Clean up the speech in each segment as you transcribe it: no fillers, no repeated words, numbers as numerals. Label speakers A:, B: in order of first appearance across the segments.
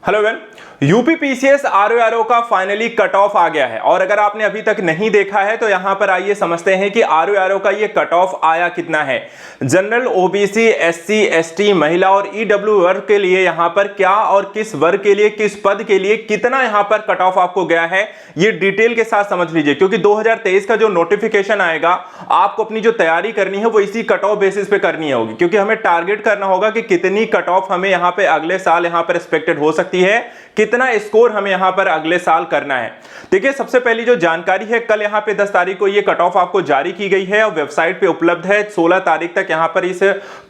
A: Hello everyone, UPPCS RORO का finally cut off आ गया है और अगर आपने अभी तक नहीं देखा है तो यहां पर आइए समझते हैं कि आरओआरओ का ये कट ऑफ आया कितना है। जनरल, ओबीसी, एससी, एसटी, महिला और ईडब्ल्यू वर्ग के लिए यहां पर क्या और किस वर्ग के लिए, किस पद के लिए कितना यहां पर कट ऑफ आपको गया है, ये डिटेल के साथ समझ लीजिए, क्योंकि 2023 का जो नोटिफिकेशन आएगा आपको अपनी जो तैयारी करनी है वो इसी कट ऑफ बेसिस पे करनी होगी, क्योंकि हमें टारगेट करना होगा कि कितनी कट ऑफ हमें यहां पे अगले साल यहां पर एक्सपेक्टेड हो सकती है, कितना स्कोर हमें यहां पर अगले साल करना है। देखिए, सबसे पहली जो जानकारी है, कल यहां पे 10 तारीख को ये कट ऑफ आपको जारी की गई है और वेबसाइट पे उपलब्ध है। 16 तारीख तक यहां पर इस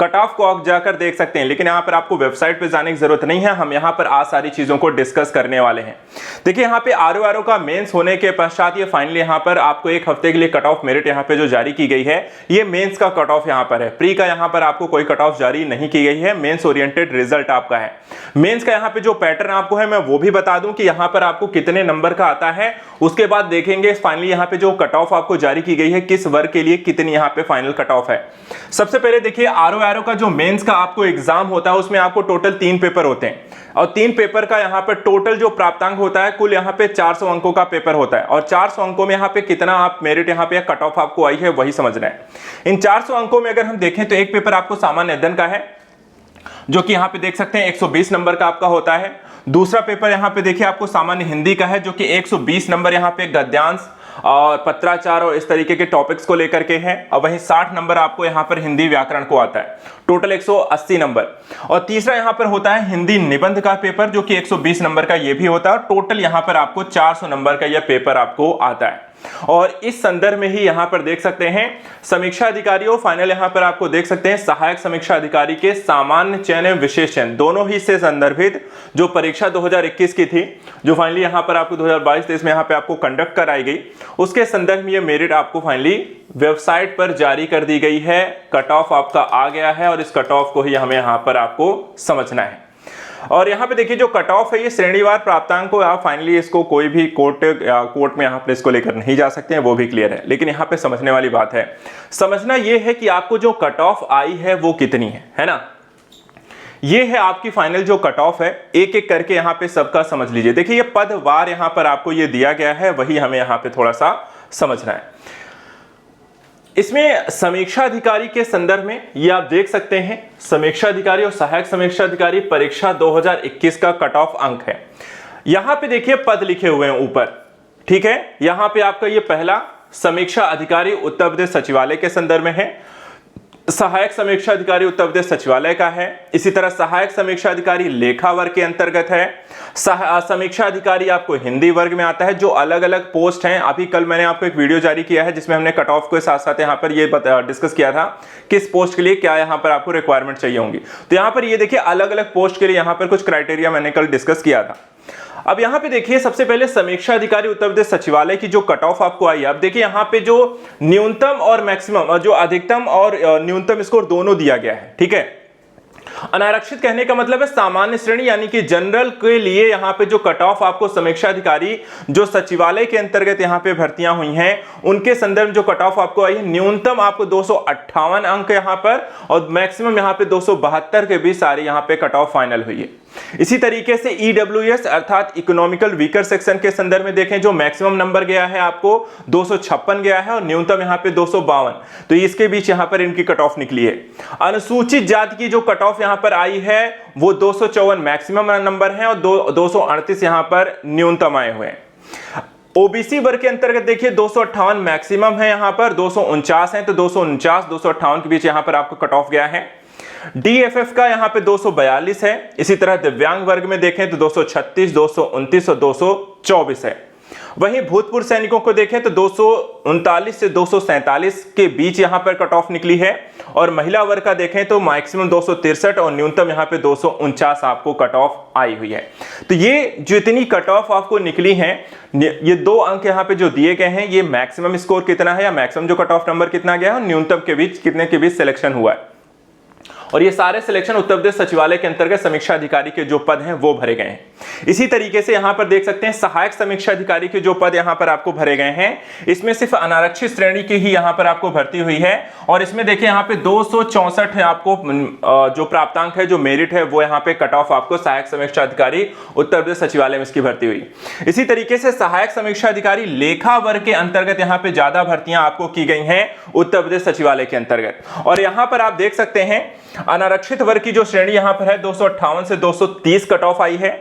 A: कट ऑफ को आप जाकर देख सकते हैं, लेकिन यहां पर आपको वेबसाइट पे जाने की जरूरत नहीं है। हम यहां पर आज सारी चीजों को डिस्कस करने वाले हैं। देखिए, यहां पे आरओआरओ का मेंस होने के पश्चात ये फाइनली यहां पर आपको एक हफ्ते के लिए कट ऑफ मेरिट यहां पे जो जारी की गई है, ये मेंस का कट ऑफ यहां पर है। प्री का यहां पर आपको कोई कट ऑफ जारी नहीं की गई है, मेंस ओरिएंटेड रिजल्ट आपका है। मेंस का यहां पे जो पैटर्न आपको है मैं वो भी बता दूं कि यहां पर आपको कितने नंबर का आता है, उसके बाद देखेंगे फाइनली यहां पे जो कट ऑफ आपको जारी की गई है किस वर्ग के लिए कितनी यहां पे फाइनल कट ऑफ है। सबसे पहले देखिए, आरओआरओ का जो मेंस का आपको एग्जाम होता है उसमें आपको टोटल 3 पेपर होते हैं और 3 पेपर का यहां पर टोटल जो प्राप्तांक होता है कुल यहां पे 400 अंकों का पेपर होता है और 400 अंकों में यहां पे कितना आप मेरिट यहां पे कट ऑफ आपको आई है वही समझना है। इन 400 अंकों में अगर हम देखें तो एक पेपर आपको सामान्य अध्ययन का है जो कि यहां पे देख सकते हैं 120 नंबर का आपका होता है। दूसरा पेपर यहां पे देखिए आपको सामान्य हिंदी का है जो कि 120 नंबर यहां पे गद्यांश और पत्राचार और इस तरीके के टॉपिक्स को लेकर के हैं और वहीं 60 नंबर आपको यहां पर हिंदी व्याकरण को आता है, टोटल 180 नंबर। और तीसरा यहां पर होता है हिंदी निबंध का पेपर जो कि 120 नंबर का ये भी होता है और टोटल यहां पर आपको 400 नंबर का यह पेपर आपको आता है। और इस संदर्भ में ही यहां पर देख सकते हैं समीक्षा अधिकारी और फाइनल यहां पर आपको देख सकते हैं सहायक समीक्षा अधिकारी के सामान्य चयन एवं विशेष चयन दोनों ही से संदर्भित जो परीक्षा 2021 की थी, जो फाइनली यहां पर आपको 2022-23 में यहां पे आपको कंडक्ट कराई गई, उसके संदर्भ में ये मेरिट आपको फाइनली वेबसाइट पर जारी कर दी गई है। कट ऑफ आपका आ गया है और इस कट ऑफ को ही हमें यहां पर आपको समझना है। और यहाँ पे देखिए जो कट ऑफ है ये श्रेणीवार प्राप्तांक को आप फाइनली इसको कोई भी कोर्ट में यहाँ पे इसको लेकर नहीं जा सकते हैं, वो भी क्लियर है। लेकिन यहाँ पे समझने वाली बात है, समझना ये है कि आपको जो कट ऑफ आई है वो कितनी है ना। ये है आपकी फाइनल जो कट ऑफ है, एक एक करके यहाँ पे सबका समझ लीजिए। देखिए ये पदवार यहाँ पर आपको ये दिया गया है, वही हमें यहाँ पे थोड़ा सा समझना है। इसमें समीक्षा अधिकारी के संदर्भ में ये आप देख सकते हैं समीक्षा अधिकारी और सहायक समीक्षा अधिकारी परीक्षा 2021 का कट ऑफ अंक है। यहां पे देखिए पद लिखे हुए हैं ऊपर, ठीक है। यहां पे आपका ये पहला समीक्षा अधिकारी उत्तर प्रदेश सचिवालय के संदर्भ में है, सहायक समीक्षा अधिकारी उत्तर प्रदेश सचिवालय का है। इसी तरह सहायक समीक्षा अधिकारी लेखा वर्ग के अंतर्गत है। समीक्षा अधिकारी आपको हिंदी वर्ग में आता है। जो अलग अलग पोस्ट हैं, अभी कल मैंने आपको एक वीडियो जारी किया है जिसमें हमने कट ऑफ के साथ साथ यहाँ पर ये डिस्कस किया था किस पोस्ट के लिए क्या यहाँ पर आपको रिक्वायरमेंट चाहिए होंगी। तो यहाँ पर ये देखिए अलग अलग पोस्ट के लिए यहाँ पर कुछ क्राइटेरिया मैंने कल डिस्कस किया था। अब यहां पे देखिए सबसे पहले समीक्षा अधिकारी उत्तर प्रदेश सचिवालय की जो कट ऑफ आपको आई है, अब देखिए यहां पे जो न्यूनतम और मैक्सिमम, जो अधिकतम और न्यूनतम स्कोर दोनों दिया गया है, ठीक है। अनारक्षित कहने का मतलब है सामान्य श्रेणी यानी कि जनरल के लिए यहां पे जो कट ऑफ आपको समीक्षा अधिकारी जो सचिवालय के अंतर्गत यहां पे भर्तियां हुई हैं उनके संदर्भ जो कट ऑफ आपको आई है, न्यूनतम आपको 258 अंक यहां पर और मैक्सिमम यहां पे 272 के बीच सारी यहां पे कट ऑफ फाइनल हुई है। इसी तरीके से ईडब्ल्यूएस अर्थात इकोनॉमिकल वीकर सेक्शन के संदर्भ में देखें जो मैक्सिमम नंबर गया है आपको 256 गया है और न्यूनतम यहां पे 252, तो इसके बीच यहां पर इनकी कट ऑफ निकली है। अनुसूचित जाति की जो कट ऑफ यहां पर आई है वो 254 मैक्सिमम नंबर है और 238 यहां पर न्यूनतम आए हुए हैं। ओबीसी वर्ग के अंतर्गत देखिए 258 मैक्सिमम है, यहां पर 249 है, तो 249 258 के बीच यहां पर आपको कट ऑफ गया है। डीएफएफ का यहां पे 242 है। इसी तरह दिव्यांग वर्ग में देखें तो 236, 229 और 224 है। वहीं भूतपूर्व सैनिकों को देखें तो 239 से 247 के बीच यहां पर कट ऑफ निकली है और महिला वर्ग का देखें तो मैक्सिमम 263 और न्यूनतम यहां पे 249 आपको कट ऑफ आई हुई है। तो ये जो इतनी कट ऑफ आपको निकली है, ये 2 अंक यहां पे जो दिए गए हैं, ये मैक्सिमम स्कोर कितना है या मैक्सिमम जो कट ऑफ नंबर कितना गया है और न्यूनतम के बीच कितने के बीच सिलेक्शन हुआ है। और ये सारे सिलेक्शन उत्तर प्रदेश सचिवालय के अंतर्गत समीक्षा अधिकारी के जो पद हैं वो भरे गए हैं। इसी तरीके से यहां पर देख सकते हैं सहायक समीक्षा अधिकारी के जो पद यहां पर आपको भरे गए हैं, इसमें सिर्फ अनारक्षित श्रेणी की ही यहां पर आपको भर्ती हुई है। और इसमें देखिए यहां पे 264 है आपको जो प्राप्तांक है, जो मेरिट है, वो यहां पे कट ऑफ आपको सहायक समीक्षा अधिकारी उत्तर प्रदेश सचिवालय में इसकी भर्ती हुई। इसी तरीके से सहायक समीक्षा अधिकारी लेखा वर्ग के अंतर्गत यहां पे ज्यादा भर्तियां आपको की गई हैं उत्तर प्रदेश सचिवालय के अंतर्गत। और यहां पर आप देख सकते हैं अनारक्षित वर्ग की जो श्रेणी यहां पर है 258 से 230 कट ऑफ आई है।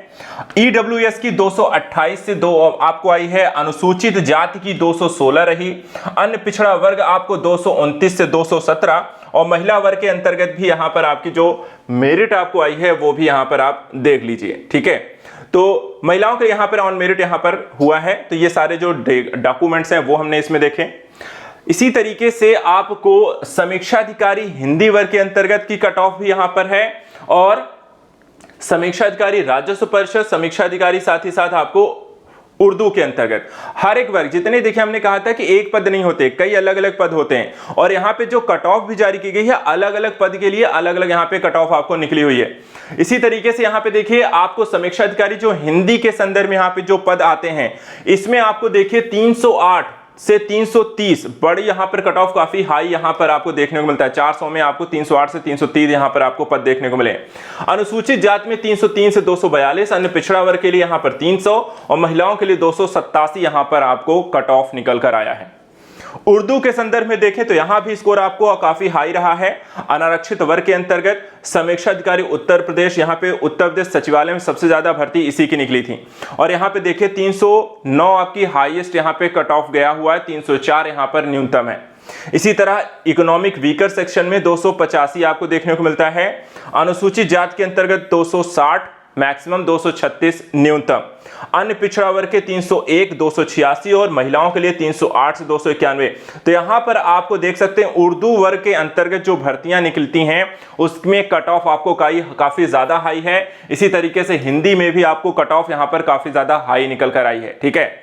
A: ईडब्ल्यूएस की 228 से 2 आपको आई है। अनुसूचित जाति की 216 रही। अन्य पिछड़ा वर्ग आपको 229 से 217 और महिला वर्ग के अंतर्गत भी यहां पर आपकी जो मेरिट आपको आई है वो भी यहां पर आप देख लीजिए। ठीक है, तो महिलाओं के यहां पर ऑन मेरिट यहां पर हुआ है। तो ये सारे जो डॉक्यूमेंट्स हैं वो हमने इसमें देखे। इसी तरीके से आपको समीक्षा अधिकारी हिंदी वर्ग के अंतर्गत की कट ऑफ भी यहां पर है और समीक्षा अधिकारी राजस्व परिषद, समीक्षा अधिकारी साथ ही साथ आपको उर्दू के अंतर्गत हर एक वर्ग जितने देखिए हमने कहा था कि एक पद नहीं होते, कई अलग अलग पद होते हैं और यहां पे जो कट ऑफ भी जारी की गई है अलग अलग पद के लिए अलग अलग यहां पे कट ऑफ आपको निकली हुई है। इसी तरीके से यहां पे देखिए आपको समीक्षा अधिकारी जो हिंदी के संदर्भ में यहां पे जो पद आते हैं इसमें आपको देखिए 308 से 330 बड़ी यहां पर कट ऑफ काफी हाई यहां पर आपको देखने को मिलता है। 400 में आपको 308 से 330 यहां पर आपको पद देखने को मिले। अनुसूचित जाति में 303 से 242, अन्य पिछड़ा वर्ग के लिए यहां पर 300 और महिलाओं के लिए 287 यहां पर आपको कट ऑफ निकल कर आया है। उर्दू के संदर्भ में देखें तो यहां भी स्कोर आपको काफी हाई रहा है। अनारक्षित वर्ग के अंतर्गत समीक्षा अधिकारी उत्तर प्रदेश, यहां पे उत्तर प्रदेश सचिवालय में सबसे ज्यादा भर्ती इसी की निकली थी और यहां पे देखिए 309 आपकी हाईएस्ट यहां पे कट ऑफ गया हुआ है, 304 यहां पर न्यूनतम है। इसी तरह इकोनॉमिक वीकर सेक्शन में 285 आपको देखने को मिलता है। अनुसूचित जाति के अंतर्गत 260 मैक्सिमम, 236 न्यूनतम। अन्य पिछड़ा वर्ग के 301, 286 और महिलाओं के लिए 308 से 291। तो यहां पर आपको देख सकते हैं उर्दू वर्ग के अंतर्गत जो भर्तियां निकलती हैं उसमें कट ऑफ आपको काफी ज्यादा हाई है। इसी तरीके से हिंदी में भी आपको कट ऑफ यहां पर काफी ज्यादा हाई निकल कर आई है। ठीक है,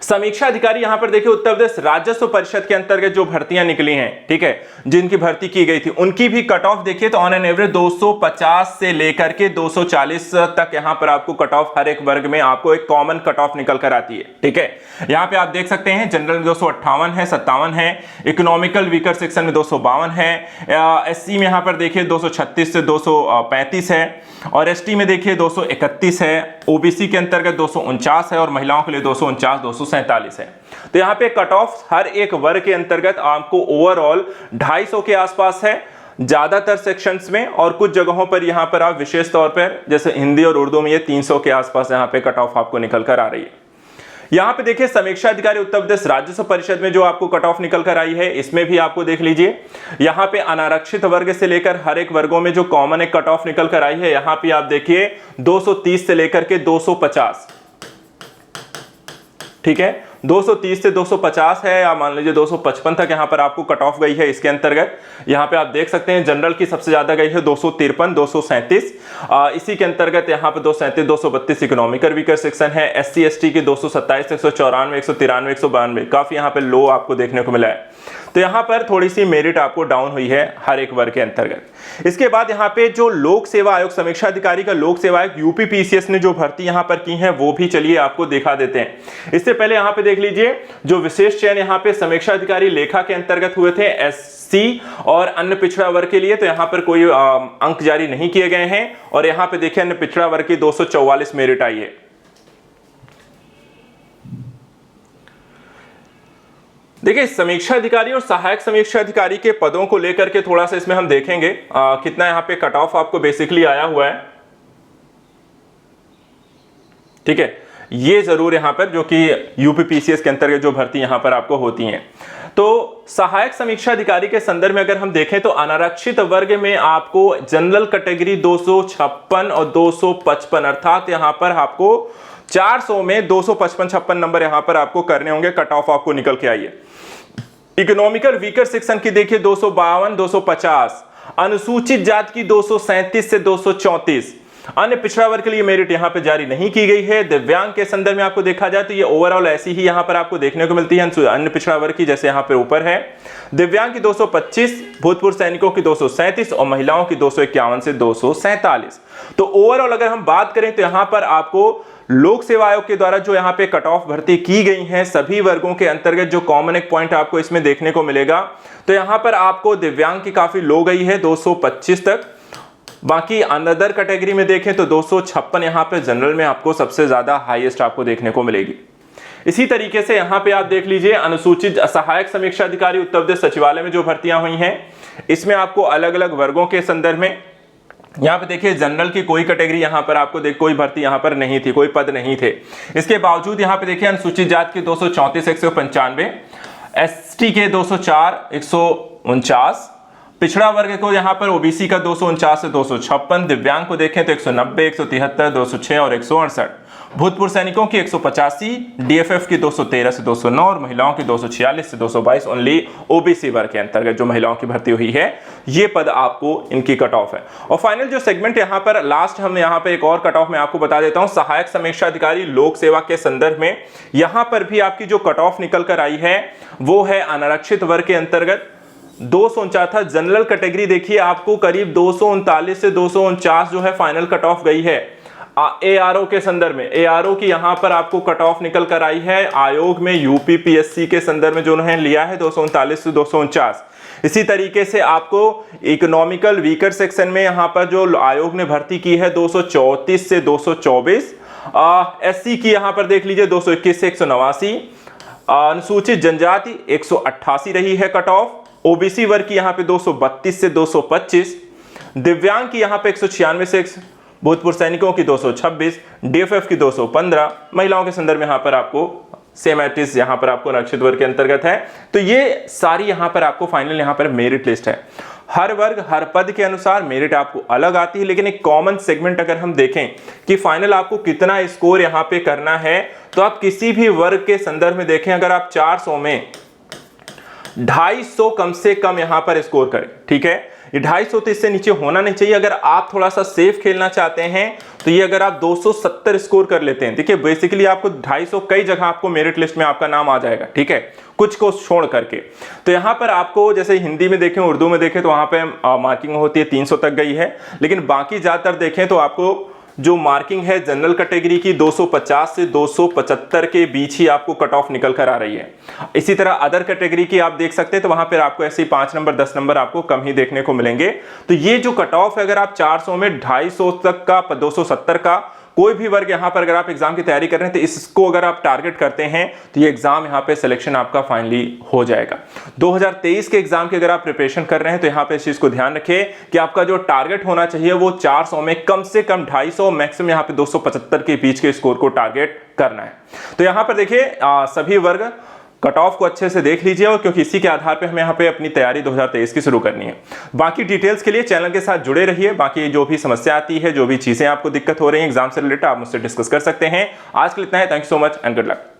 A: समीक्षा अधिकारी यहां पर देखिए उत्तर प्रदेश राजस्व परिषद के अंतर्गत जो भर्तियां निकली हैं, ठीक है, जिनकी भर्ती की गई थी उनकी भी कट ऑफ देखिए तो ऑन एन एवरेज 250 से लेकर के 240 तक यहां पर आपको कट ऑफ हर एक वर्ग में आपको एक कॉमन कट ऑफ निकल कर आती है। ठीक है, यहां पे आप देख सकते हैं जनरल में 258 है, 57 है, इकोनॉमिकल वीकर सेक्शन में 252 है, एससी में यहां पर देखिए 236 से 235 है और एसटी में देखिए 231 है, ओबीसी के अंतर्गत 249 है और महिलाओं के लिए 249, 247 है। तो यहाँ पे कट ऑफ हर एक वर्ग के अंतर्गत आपको ओवरऑल 250 के आसपास है ज्यादातर सेक्शंस में और कुछ जगहों पर यहाँ पर आप विशेष तौर पर जैसे हिंदी और उर्दू में ये 300 के आसपास यहाँ पे कट ऑफ आपको निकल कर आ रही है। यहां पे देखिए समीक्षा अधिकारी उत्तर प्रदेश राजस्व परिषद में जो आपको कट ऑफ निकल कर आई है इसमें भी आपको देख लीजिए यहां पे अनारक्षित वर्ग से लेकर हर एक वर्गों में जो कॉमन एक कट ऑफ निकल कर आई है यहां पे आप देखिए 230 से लेकर के 250। ठीक है, 230 से 250 है या मान लीजिए 255 तक यहां पर आपको कट ऑफ गई है। इसके अंतर्गत यहां पे आप देख सकते हैं जनरल की सबसे ज्यादा गई है 253, 237। इसी के अंतर्गत यहां पे 237, 232 इकोनॉमिकल वीकर सेक्शन है। एससी एसटी की 227, 194, 193, 192 काफी यहां पे लो आपको देखने को मिला है। तो यहां पर थोड़ी सी मेरिट आपको डाउन हुई है हर एक वर्ग के अंतर्गत। इसके बाद यहां पे जो लोक सेवा आयोग समीक्षा अधिकारी का लोक सेवा आयोग यूपी पीसीएस ने जो भर्ती यहां पर की है वो भी चलिए आपको दिखा देते हैं। इससे पहले यहां पे देख लीजिए जो विशेष चयन यहां पे समीक्षा अधिकारी लेखा के अंतर्गत हुए थे एससी और अन्य पिछड़ा वर्ग के लिए, तो यहां पर कोई अंक जारी नहीं किए गए हैं और यहां पे देखिए अन्य पिछड़ा वर्ग की 244 मेरिट आई है। देखिए समीक्षा अधिकारी और सहायक समीक्षा अधिकारी के पदों को लेकर के थोड़ा सा इसमें हम देखेंगे कितना यहां पे कट ऑफ आपको बेसिकली आया हुआ है। ठीक है, ये जरूर यहां पर जो कि यूपी पीसीएस के अंतर्गत जो भर्ती यहां पर आपको होती हैं। तो सहायक समीक्षा अधिकारी के संदर्भ में अगर हम देखें तो अनारक्षित वर्ग में आपको जनरल कैटेगरी 256 और 255 अर्थात यहां पर आपको 400 में 255-56 नंबर यहां पर आपको करने होंगे, कट ऑफ आपको निकल के आइए। इकोनॉमिकल वीकर सेक्शन की देखिए 252, 250, अनुसूचित जाति की 237 से 234, अन्य पिछड़ा वर्ग के लिए मेरिट यहां पे जारी नहीं की गई है। दिव्यांग के संदर्भ में आपको देखा जाए तो ये ओवरऑल ऐसी ही यहां पर आपको देखने को मिलती है अन्य पिछड़ा वर्ग की, जैसे यहां पे ऊपर है दिव्यांग की 225, भूतपूर्व सैनिकों की 237 और महिलाओं की 251 से 247। तो ओवरऑल अगर हम बात करें तो यहां पर आपको लोक सेवा आयोग के द्वारा जो यहां पे कट ऑफ भर्ती की गई है सभी वर्गों के अंतर्गत, जो कॉमन एक पॉइंट आपको इसमें देखने को मिलेगा, तो यहां पर आपको दिव्यांग की काफी लो गई है 225 तक। बाकी अनदर कैटेगरी में देखें तो 256 यहां पे जनरल में आपको सबसे ज्यादा हाईएस्ट आपको देखने को मिलेगी। इसी तरीके से यहां पे आप देख लीजिए अनुसूचित सहायक समीक्षा अधिकारी उत्तर प्रदेश सचिवालय में जो भर्तियां हुई हैं, इसमें आपको अलग अलग वर्गों के संदर्भ में यहाँ पे देखिए जनरल की कोई कैटेगरी यहाँ पर आपको कोई भर्ती यहाँ पर नहीं थी, कोई पद नहीं थे। इसके बावजूद यहाँ पे देखिए अनुसूचित जाति के 234 195, एसटी के 204 149, पिछड़ा वर्ग को यहाँ पर ओबीसी का 249 से 256, दिव्यांग को देखें तो 190 173 206 और 168, भूतपूर्व सैनिकों की 185, डीएफएफ की 213 से 209 और महिलाओं की 246 से 222 ओनली ओबीसी वर्ग के अंतर्गत जो महिलाओं की भर्ती हुई है, ये पद आपको इनकी कट ऑफ है। और फाइनल जो सेगमेंट यहाँ पर लास्ट हम यहाँ पे एक और कट ऑफ मैं आपको बता देता हूँ, सहायक समीक्षा अधिकारी लोक सेवा के संदर्भ में यहाँ पर भी आपकी जो कट ऑफ निकल कर आई है वो है अनारक्षित वर्ग के अंतर्गत 249 जनरल कैटेगरी देखिए आपको करीब 239 से 249 जो है फाइनल कट ऑफ गई है। एआरओ के संदर्भ में एआरओ की यहां पर आपको कट ऑफ निकल कर आई है आयोग में यूपीपीएससी के संदर्भ में जो उन्होंने लिया है 239 से 249। इसी तरीके से आपको इकोनॉमिकल वीकर सेक्शन में यहां पर जो आयोग ने भर्ती की है 234 से 224, एससी की यहां पर देख लीजिए 221 से 189, अनुसूचित जनजाति 188 रही है कट ऑफ, ओबीसी वर्ग की यहां पे 232 से 225, दिव्यांग की यहां पे 196 से, भूतपूर्व सैनिकों की 226, डीएफएफ की 215, महिलाओं के संदर्भ में यहां पर आपको सेम एटिस यहां पर आपको आरक्षित वर्ग के अंतर्गत है। तो ये सारी यहां पर आपको फाइनल यहां पर मेरिट लिस्ट है। हर वर्ग हर पद के अनुसार मेरिट आपको अलग आती है, लेकिन एक कॉमन सेगमेंट अगर हम देखें कि फाइनल आपको कितना स्कोर यहां पे करना है, तो आप किसी भी वर्ग के संदर्भ में देखें, अगर आप 400 में 250 कम से कम यहां पर स्कोर करें, ठीक है, ये 250 तो इससे नीचे होना नहीं चाहिए। अगर आप थोड़ा सा सेफ खेलना चाहते हैं तो ये अगर आप 270 स्कोर कर लेते हैं, देखिए बेसिकली आपको 250 कई जगह आपको मेरिट लिस्ट में आपका नाम आ जाएगा, ठीक है, कुछ को छोड़ करके। तो यहां पर आपको जैसे हिंदी में देखें, उर्दू में देखें तो वहां पे मार्किंग होती है 300 तक गई है, लेकिन बाकी ज्यादातर देखें तो आपको जो मार्किंग है जनरल कैटेगरी की 250 से 275 के बीच ही आपको कट ऑफ निकल कर आ रही है। इसी तरह अदर कैटेगरी की आप देख सकते हैं तो वहां पर आपको ऐसे 5 नंबर 10 नंबर आपको कम ही देखने को मिलेंगे। तो ये जो कट ऑफ है, अगर आप 400 में 250 तक का 270 का कोई भी वर्ग यहां पर अगर आप एग्जाम की तैयारी कर रहे हैं तो इसको अगर आप टारगेट करते हैं तो ये एग्जाम यहां पे सिलेक्शन आपका फाइनली हो जाएगा। 2023 के एग्जाम की अगर आप प्रिपरेशन कर रहे हैं तो यहां पे इस चीज को ध्यान रखिए कि आपका जो टारगेट होना चाहिए वो 400 में कम से कम 250, मैक्सिमम यहां पे 275 के बीच के स्कोर को टारगेट करना है। तो यहां पर देखिए सभी वर्ग कट ऑफ को अच्छे से देख लीजिए, और क्योंकि इसी के आधार पे हमें यहाँ पे अपनी तैयारी 2023 की शुरू करनी है। बाकी डिटेल्स के लिए चैनल के साथ जुड़े रहिए। बाकी जो भी समस्या आती है, जो भी चीजें आपको दिक्कत हो रही है एग्जाम से रिलेटेड, आप मुझसे डिस्कस कर सकते हैं। आज के लिए इतना है। Thank you so much and good luck.